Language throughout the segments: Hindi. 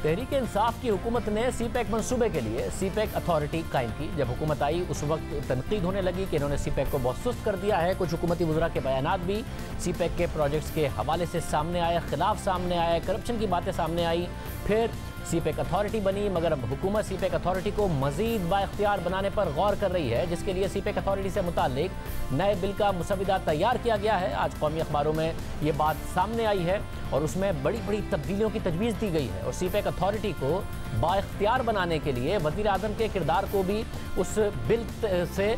तहरीक इंसाफ की हुकूमत ने सी-पैक मंसूबे के लिए सी-पैक अथॉरिटी कायम की। जब हुकूमत आई उस वक्त तनकीद होने लगी कि इन्होंने सी-पैक को बहुत सुस्त कर दिया है। कुछ हुकूमती वज़रा के बयानात भी सी-पैक के प्रोजेक्ट्स के हवाले से सामने आए, खिलाफ सामने आए, करप्शन की बातें सामने आई। फिर सी-पैक अथॉरिटी बनी, मगर अब हुकूमत सी-पैक अथॉरिटी को मजीद बाइख्तियार बनाने पर गौर कर रही है, जिसके लिए सी-पैक अथॉरिटी से मुताल्लिक नए बिल का मुसविदा तैयार किया गया है। आज कौमी अखबारों में ये बात सामने आई है और उसमें बड़ी बड़ी तब्दीलियों की तजवीज़ दी गई है और सी-पैक अथॉरिटी को बाइख्तियार बनाने के लिए वज़ीर आज़म के किरदार को भी उस बिल से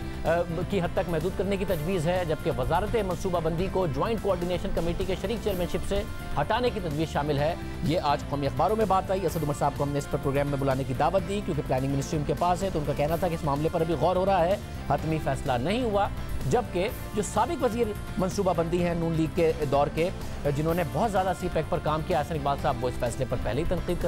की हद तक महदूद करने की तजवीज़ है, जबकि वजारत मनसूबाबंदी को ज्वाइंट कोऑर्डिनेशन कमेटी के शरीक चेयरमैनशिप से हटाने की तजवीज़ शामिल है। ये आज कौमी अखबारों में बात आई। असद उमर साहब को हमने इस पर प्रोग्राम में बुलाने की दावत दी क्योंकि प्लानिंग मिनिस्ट्री उनके पास है, तो उनका कहना था कि इस मामले पर अभी गौर हो रहा है, हतमी फैसला नहीं हुआ। जबकि जो साबिक वज़ीर मनसूबाबंदी हैं नून लीग के दौर के, जिन्होंने बहुत ज़्यादा सी-पैक पर काम किया, हसन इकबाल साहब, वो इस फैसले पर पहले ही तनकीद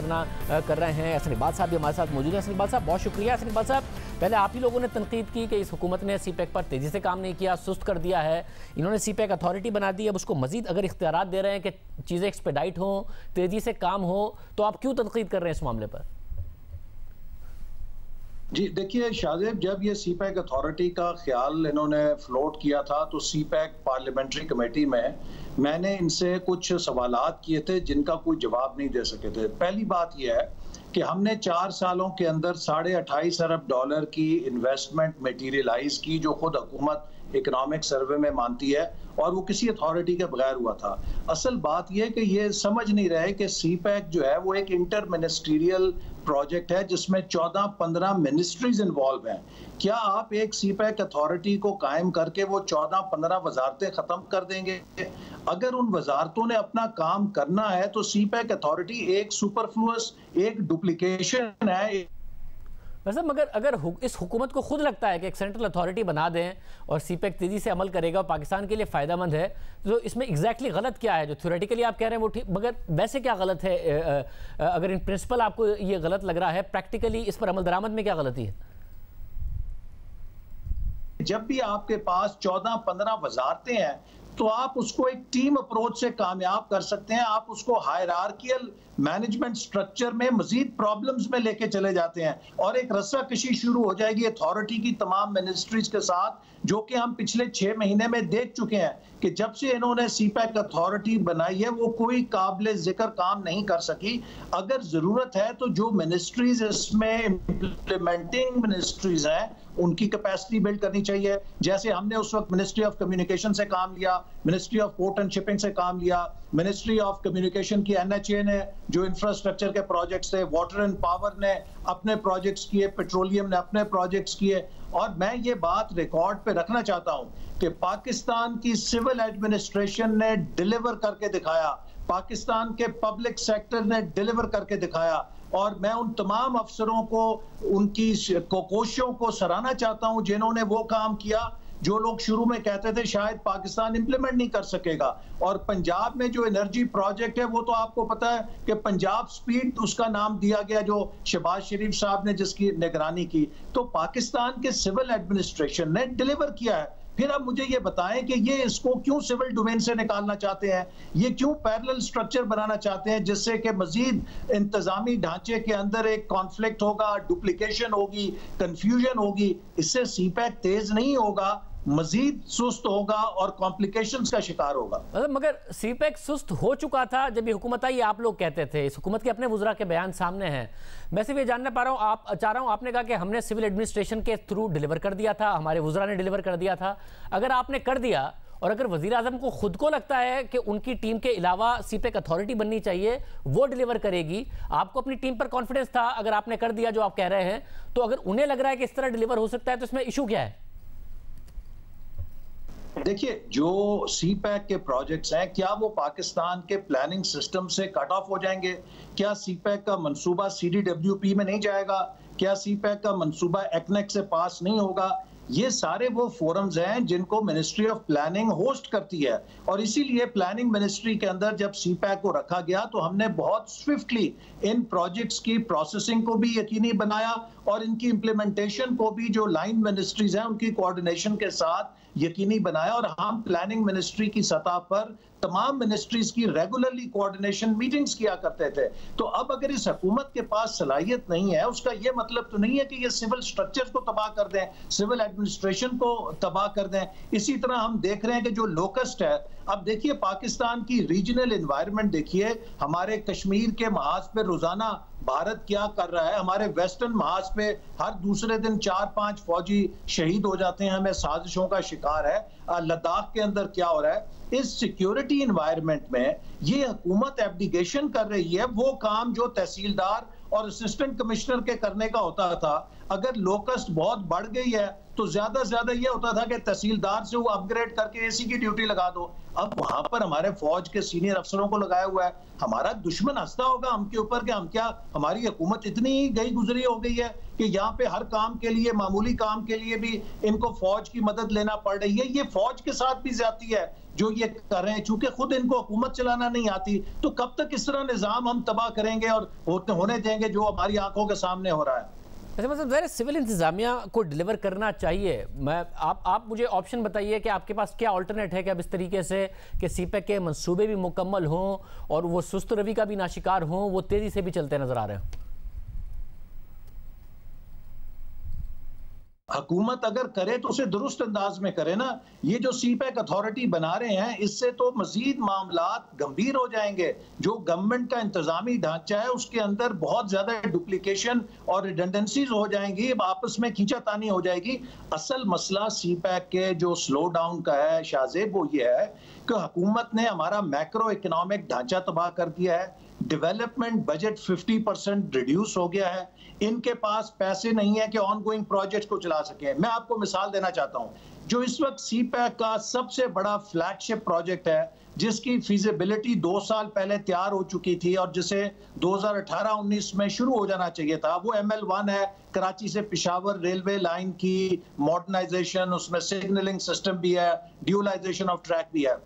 कर रहे हैं। हसन इकबाल साहब भी हमारे साथ मौजूद हैं। हसन इकबाल साहब, बहुत शुक्रिया। हसन इकबाल साहब, पहले आप ही लोगों ने तनकीद की कि इस हुकूमत ने सी-पैक पर तेज़ी से काम नहीं किया, सुस्त कर दिया है। इन्होंने सी-पैक अथॉरिटी बना दी, अब उसको मजीद अगर इख्तियारात दे रहे हैं कि चीज़ें एक्सपेडाइट हों, तेज़ी से काम हो, तो आप क्यों तनकीद कर रहे हैं इस मामले पर? जी देखिए शाहजेब, जब ये सी-पैक अथॉरिटी का ख्याल इन्होंने फ्लोट किया था तो सी-पैक पार्लियामेंट्री कमेटी में मैंने इनसे कुछ सवालात किए थे जिनका कोई जवाब नहीं दे सके थे। पहली बात यह है कि हमने 4 सालों के अंदर $28.5 अरब की इन्वेस्टमेंट मटीरियलाइज की, जो खुद हुकूमत इकोनॉमिक सर्वे में मानती है, और वो किसी अथॉरिटी के बगैर हुआ था। असल बात यह कि ये समझ नहीं रहे कि सी-पैक जो है वो एक इंटर मिनिस्ट्रियल प्रोजेक्ट है जिसमें 14-15 मिनिस्ट्रीज इन्वॉल्व हैं। क्या आप एक सी-पैक अथॉरिटी को कायम करके वो 14-15 वजारतें ख़त्म कर देंगे? अगर उन वजारतों ने अपना काम करना है तो सी-पैक अथॉरिटी एक सुपरफ्लुअस, एक डुप्लीकेशन है। वैसे मगर अगर इस हुकूमत को खुद लगता है कि एक सेंट्रल अथॉरिटी बना दें और सी-पैक तेज़ी से अमल करेगा और पाकिस्तान के लिए फ़ायदेमंद है, तो इसमें एग्जैक्टली गलत क्या है? जो थ्योरेटिकली आप कह रहे हैं वो ठीक, मगर वैसे क्या गलत है? अगर इन प्रिंसिपल आपको ये गलत लग रहा है, प्रैक्टिकली इस पर अमल दरामद में क्या गलती है? जब भी आपके पास 14-15 वजारतें हैं तो आप उसको एक टीम अप्रोच से कामयाब कर सकते हैं। आप उसको हायरार्कियल मैनेजमेंट स्ट्रक्चर में मजीद प्रॉब्लम्स में लेके चले जाते हैं और एक रस्साकशी शुरू हो जाएगी अथॉरिटी की तमाम मिनिस्ट्रीज के साथ, जो कि हम पिछले 6 महीने में देख चुके हैं कि जब से इन्होंने सी-पैक अथॉरिटी बनाई है वो कोई काबिल जिक्र काम नहीं कर सकी। अगर जरूरत है तो जो मिनिस्ट्रीज इसमें इम्प्लीमेंटिंग मिनिस्ट्रीज हैं उनकी कैपेसिटी बिल्ड करनी चाहिए। जैसे हमने उस वक्त मिनिस्ट्री ऑफ कम्युनिकेशन से काम लिया, ministry of port and shipping से काम लिया, मिनिस्ट्री ऑफ कम्युनिकेशन की NHA ने जो इंफ्रास्ट्रक्चर के प्रोजेक्ट्स थे, वाटर एंड पावर ने अपने प्रोजेक्ट्स किए, पेट्रोलियम ने अपने प्रोजेक्ट्स किए। और मैं ये बात रिकॉर्ड पे रखना चाहता हूं कि पाकिस्तान की सिविल एडमिनिस्ट्रेशन ने डिलीवर करके दिखाया, पाकिस्तान के पब्लिक सेक्टर ने डिलीवर करके दिखाया, और मैं उन तमाम अफसरों को उनकी कोशिशों को सराहना चाहता हूं जिन्होंने वो काम किया जो लोग शुरू में कहते थे शायद पाकिस्तान इंप्लीमेंट नहीं कर सकेगा। और पंजाब में जो एनर्जी प्रोजेक्ट है वो तो आपको पता है कि पंजाब स्पीड उसका नाम दिया गया, जो शहबाज शरीफ साहब ने जिसकी निगरानी की। तो पाकिस्तान के सिविल एडमिनिस्ट्रेशन ने डिलीवर किया है। फिर अब मुझे ये बताएं कि ये इसको क्यों सिविल डोमेन से निकालना चाहते हैं, ये क्यों पैरेलल स्ट्रक्चर बनाना चाहते हैं जिससे कि मजीद इंतजामी ढांचे के अंदर एक कॉन्फ्लिक्ट होगा, डुप्लीकेशन होगी, कंफ्यूजन होगी। इससे सी-पैक तेज नहीं होगा, मजीद सुस्त होगा और कॉम्प्लिकेशंस का शिकार होगा। मगर सी-पैक सुस्त हो चुका था जब ये हुकूमत आई, आप लोग कहते थे। इस हुकूमत के अपने वज़रा के बयान सामने हैं। मैं सिर्फ ये जानना चाह रहा हूँ, आपने कहा कि हमने सिविल एडमिनिस्ट्रेशन के थ्रू डिलीवर कर दिया था, हमारे वज़रा ने डिलीवर कर दिया था। अगर आपने कर दिया और अगर वज़ीर आज़म को खुद को लगता है कि उनकी टीम के अलावा सी-पैक अथॉरिटी बननी चाहिए, वो डिलीवर करेगी, आपको अपनी टीम पर कॉन्फिडेंस था, अगर आपने कर दिया जो आप कह रहे हैं, तो अगर उन्हें लग रहा है कि इस तरह डिलीवर हो सकता है तो इसमें इशू क्या है? देखिए, जो सी-पैक के प्रोजेक्ट्स हैं, क्या वो पाकिस्तान के प्लानिंग सिस्टम से कट ऑफ हो जाएंगे? क्या सी-पैक का मंसूबा CDWP में नहीं जाएगा? क्या सी-पैक का मंसूबा एक्नेक से पास नहीं होगा? ये सारे वो फोरम्स हैं जिनको मिनिस्ट्री ऑफ प्लानिंग होस्ट करती है, और इसीलिए प्लानिंग मिनिस्ट्री के अंदर जब सी-पैक को रखा गया तो हमने बहुत स्विफ्टली इन प्रोजेक्ट्स की प्रोसेसिंग को भी यकीनी बनाया और इनकी इम्प्लीमेंटेशन को भी जो लाइन मिनिस्ट्रीज हैं उनकी कोऑर्डिनेशन के साथ यकीनी बनाया। और हम प्लानिंग मिनिस्ट्री की सतह पर तमाम मिनिस्ट्रीज की रेगुलरली कोऑर्डिनेशन मीटिंग्स किया करते थे। तो अब अगर इस हुकूमत के पास सलाहियत नहीं है, उसका ये मतलब तो नहीं है कि ये सिविल स्ट्रक्चर्स को तबाह कर दें, सिविल एडमिनिस्ट्रेशन को तबाह कर दें। इसी तरह हम देख रहे हैं कि जो लोकस्ट है, अब देखिए पाकिस्तान की रीजनल एनवायरनमेंट देखिए, हमारे कश्मीर के महाज पे रोजाना भारत क्या कर रहा है, हमारे वेस्टर्न महाज पे हर दूसरे दिन 4-5 फौजी शहीद हो जाते हैं, हमें साजिशों का शिकार है। लद्दाख के अंदर क्या हो रहा है, इस सिक्योरिटी एनवायरनमेंट में ये हुकूमत एब्डिकेशन कर रही है। वो काम जो तहसीलदार और असिस्टेंट कमिश्नर के करने का होता था, अगर लोकस्ट बहुत बढ़ गई है तो ज्यादा से ज्यादा ये होता था कि तहसीलदार से वो अपग्रेड करके एसी की ड्यूटी लगा दो। अब वहां पर हमारे फौज के सीनियर अफसरों को लगाया हुआ है। हमारा दुश्मन हंसता होगा हम के ऊपर कि हम क्या, हमारी हुकूमत इतनी गई गुजरी हो गई है कि यहाँ पे हर काम के लिए, मामूली काम के लिए भी इनको फौज की मदद लेना पड़ रही है। ये फौज के साथ भी ज्यादती है जो ये कर रहे हैं, चूंकि खुद इनको हुकूमत चलाना नहीं आती। तो कब तक इस तरह निजाम हम तबाह करेंगे और होने देंगे जो हमारी आंखों के सामने हो रहा है। अच्छा, मतलब सिविल इंतजामिया को डिलीवर करना चाहिए। आप मुझे ऑप्शन बताइए कि आपके पास क्या ऑल्टरनेट है कि अब इस तरीके से कि सीपैक के मंसूबे भी मुकम्मल हों और वो सुस्त रवि का भी नाशिकार हों, वो तेजी से भी चलते नजर आ रहे हैं। हुकूमत अगर करे तो उसे दुरुस्त अंदाज में करे ना। ये जो सीपैक अथॉरिटी बना रहे हैं, इससे तो मजीद मामलात गंभीर हो जाएंगे। जो गवर्नमेंट का इंतजामी ढांचा है उसके अंदर बहुत ज्यादा डुप्लीकेशन और रिडंडेंसीज हो जाएंगी, आपस में खींचातानी हो जाएगी। असल मसला सीपैक के जो स्लो डाउन का है शाहजेब, वो ये है कि हुकूमत ने हमारा मैक्रो इकोनॉमिक ढांचा तबाह कर दिया है। डेवलपमेंट बजट 50% रिड्यूस हो गया है। इनके पास पैसे नहीं है कि ऑनगोइंग प्रोजेक्ट को चला सके। मैं आपको मिसाल देना चाहता हूं, जो इस वक्त सीपैक का सबसे बड़ा फ्लैगशिप प्रोजेक्ट है, जिसकी फीजिबिलिटी 2 साल पहले तैयार हो चुकी थी और जिसे 2018-19 में शुरू हो जाना चाहिए था, वो ML1 है। कराची से पेशावर रेलवे लाइन की मॉडर्नाइजेशन, उसमें सिग्नलिंग सिस्टम भी है, ड्यूलाइजेशन ऑफ ट्रैक भी है।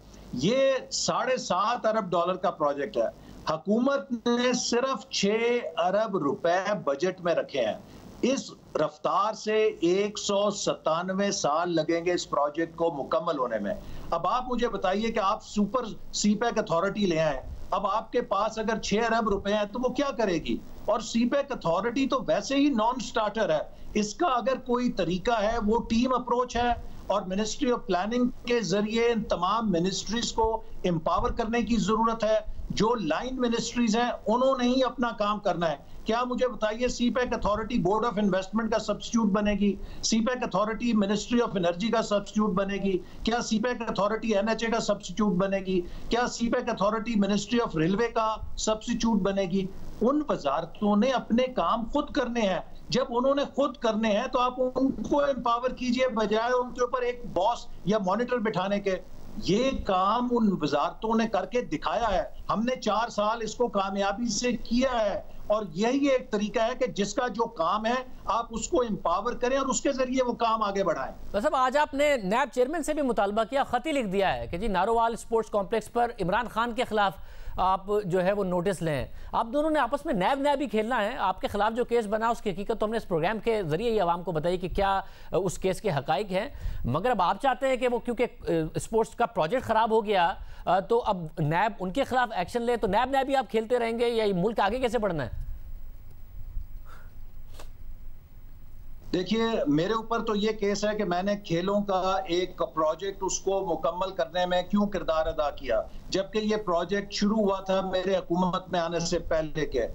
ये $7.5 अरब का प्रोजेक्ट है। हुकूमत ने सिर्फ 6 अरब रुपए बजट में रखे हैं। इस रफ्तार से 197 साल लगेंगे इस प्रोजेक्ट को मुकम्मल होने में। अब आप मुझे बताइए कि आप सुपर सीपैक अथॉरिटी ले आए, अब आपके पास अगर 6 अरब रुपए हैं तो वो क्या करेगी? और सीपैक अथॉरिटी तो वैसे ही नॉन स्टार्टर है। इसका अगर कोई तरीका है, वो टीम अप्रोच है और मिनिस्ट्री ऑफ प्लानिंग के जरिए इन तमाम मिनिस्ट्रीज को एम्पावर करने की जरूरत है। जो लाइन मिनिस्ट्रीज हैं उन्होंने ही अपना काम करना है। क्या मुझे बताइए, CPEC authority board of investment का सब्स्टिट्यूट बनेगी? CPEC authority ministry of energy का सब्स्टिट्यूट बनेगी? क्या सीपैक अथॉरिटी NHA का सब्स्टिट्यूट बनेगी? क्या CPEC authority ministry of railway का सब्स्टिट्यूट बनेगी? उन वजारतों ने अपने काम खुद करने हैं। जब उन्होंने खुद करने हैं तो आप उनको एम्पावर कीजिए, बजाय उनके ऊपर एक बॉस या मॉनिटर बिठाने के। ये काम उन वजारतों ने करके दिखाया है। हमने 4 साल इसको कामयाबी से किया है और यही एक तरीका है कि जिसका जो काम है आप उसको एम्पावर करें और उसके जरिए वो काम आगे बढ़ाएं। तो साहब, आज आपने नैब चेयरमैन से भी मुतालबा किया, खत ही लिख दिया है कि जी नारोवाल स्पोर्ट्स कॉम्प्लेक्स पर इमरान खान के खिलाफ आप जो है वो नोटिस लें। आप दोनों ने आपस में नैब ही खेलना है। आपके खिलाफ जो केस बना उसकी हकीकत तो हमने इस प्रोग्राम के जरिए ही आवाम को बताई कि क्या उस केस के हकाइक हैं, मगर अब आप चाहते हैं कि वो क्योंकि स्पोर्ट्स का प्रोजेक्ट खराब हो गया तो अब नैब उनके खिलाफ एक्शन ले, तो नैब ही आप खेलते रहेंगे या मुल्क आगे कैसे बढ़ना है? देखिए, मेरे ऊपर तो ये केस है कि मैंने खेलों का एक प्रोजेक्ट उसको मुकम्मल करने में क्यों किरदार अदा किया, जबकि ये प्रोजेक्ट शुरू हुआ था मेरे हुकूमत में आने से पहले के।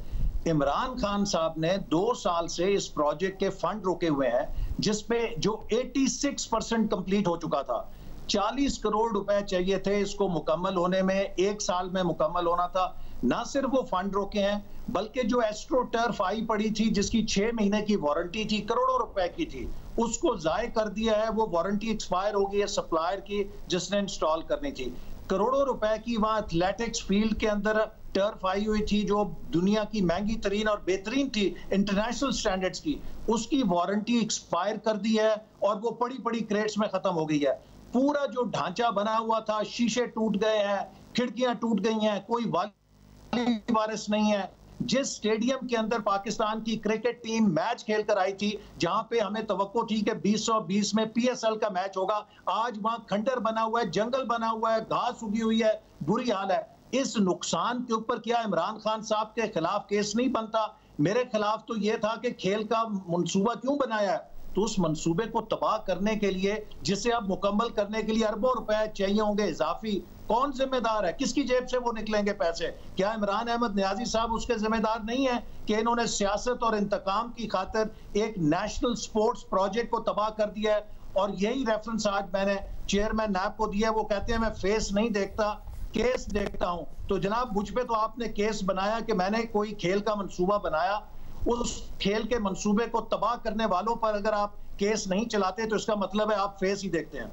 इमरान खान साहब ने 2 साल से इस प्रोजेक्ट के फंड रोके हुए हैं, जिसपे जो 86% कंप्लीट हो चुका था। 40 करोड़ रुपए चाहिए थे इसको मुकम्मल होने में, 1 साल में मुकम्मल होना था। ना सिर्फ वो फंड रोके हैं, बल्कि जो एस्ट्रो टर्फ आई पड़ी थी जिसकी 6 महीने की वारंटी थी, करोड़ों रुपए की थी, उसको जाय कर दिया है। वो वारंटी एक्सपायर हो गई है सप्लायर की जिसने इंस्टॉल करनी थी। करोड़ों रुपए की वहां एथलेटिक्स फील्ड के अंदर टर्फ आई हुई थी जो दुनिया की महंगी तरीन और बेहतरीन थी इंटरनेशनल स्टैंडर्ड्स की, उसकी वारंटी एक्सपायर कर दी है और वो पड़ी क्रेट्स में खत्म हो गई है। पूरा जो ढांचा बना हुआ था, शीशे टूट गए हैं, खिड़कियां टूट गई हैं, कोई वायरस नहीं है। जिस स्टेडियम के अंदर पाकिस्तान की क्रिकेट टीम मैच खेल कर आई थी, जहां पे हमें तवक्को थी कि 2020 में PSL का मैच होगा, आज वहां खंडर बना हुआ है, जंगल बना हुआ है, घास उगी हुई है, बुरी हाल है। इस नुकसान के ऊपर क्या इमरान खान साहब के खिलाफ केस नहीं बनता? मेरे खिलाफ तो यह था कि खेल का मंसूबा क्यों बनाया है, तो उस मंसूबे को तबाह करने के लिए, जिसे अब मुकम्मल करने के लिए अरबों रुपए चाहिए होंगे इजाफी, कौन जिम्मेदार है? किसकी जेब से वो निकलेंगे पैसे? क्या इमरान अहमद नियाजी साहब उसके जिम्मेदार नहीं है कि इन्होंने सियासत और इंतकाम की खातिर एक नेशनल स्पोर्ट्स प्रोजेक्ट को तबाह कर दिया है? और यही रेफरेंस आज मैंने चेयरमैन नैब को दिया। वो कहते हैं मैं फेस नहीं देखता, केस देखता हूं। तो जनाब, मुझ पे तो आपने केस बनाया कि मैंने कोई खेल का मंसूबा बनाया, उस खेल के मंसूबे को तबाह करने वालों पर अगर आप केस नहीं चलाते तो इसका मतलब है आप फेस ही देखते हैं।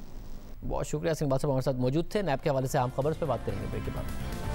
बहुत शुक्रिया सिंह साहब हमारे साथ मौजूद थे। नैब के हवाले से आम खबर पे बात करेंगे ब्रेक के बाद।